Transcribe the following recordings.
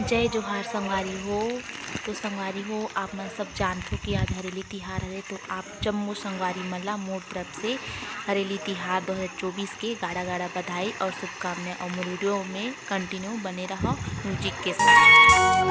जय जोहार संगवारी हो। तो संगवारी हो, आप मन सब जानथो कि आज हरेली तिहार हरे। तो आप जम्मो संगवारी मन ला मोर तरफ से हरेली तिहार 2024 के गाड़ा गाड़ा बधाई और शुभकामनाएं। और मोर वीडियो में कंटिन्यू बने रहो म्यूजिक के साथ।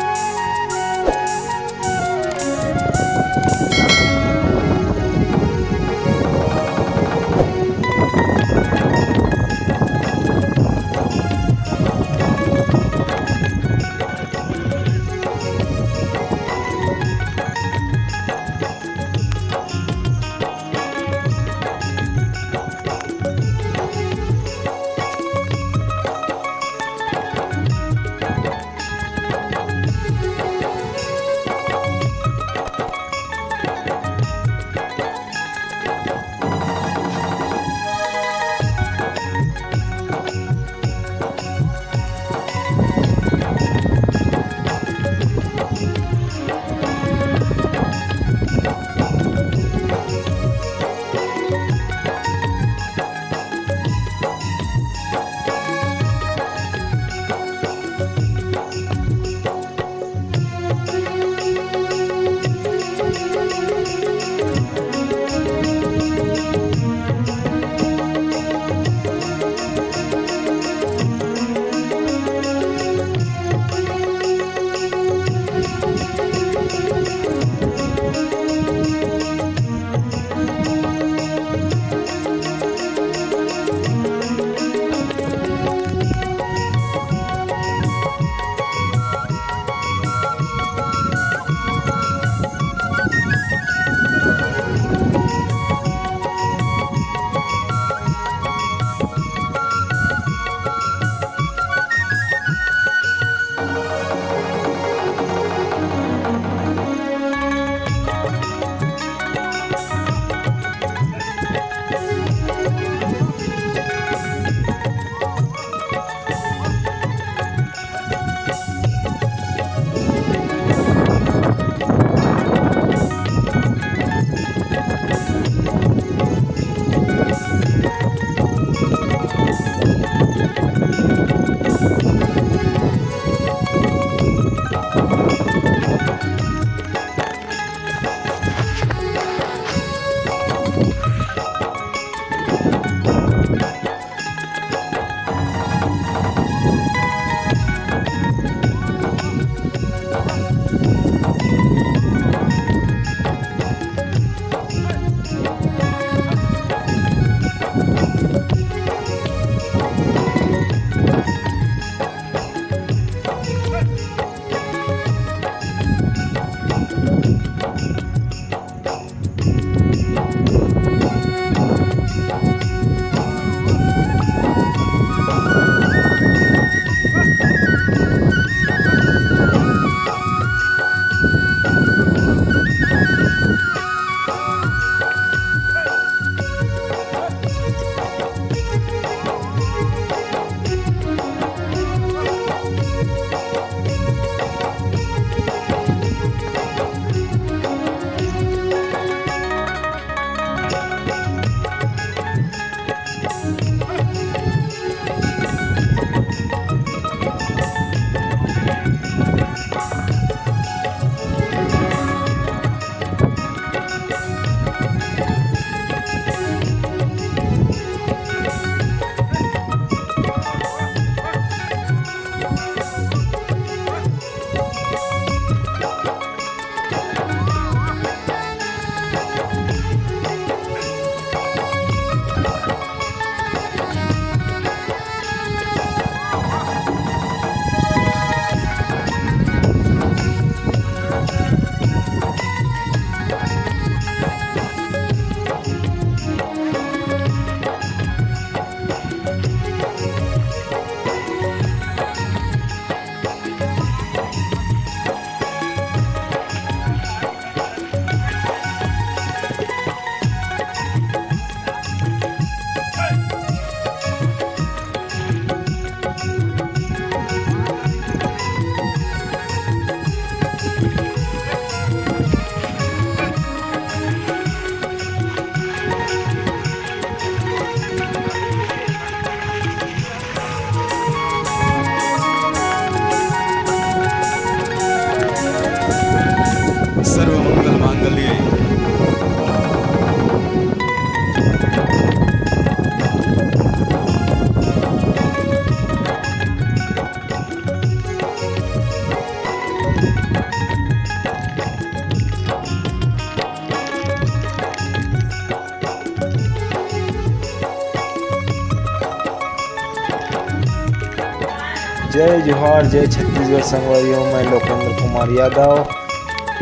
जय जोहार, जय छत्तीसगढ़ संगवारियों। मैं लोकेंद्र कुमार यादव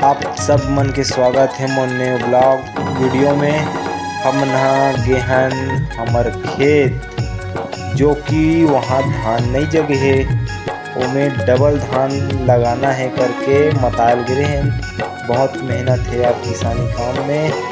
आप सब मन के स्वागत है मोर नए ब्लॉग वीडियो में। हम नहा गेहन हमर खेत जो कि वहाँ धान नहीं जगे है, उमें डबल धान लगाना है करके मताल गिरे हैं। बहुत मेहनत है यार किसानी काम में।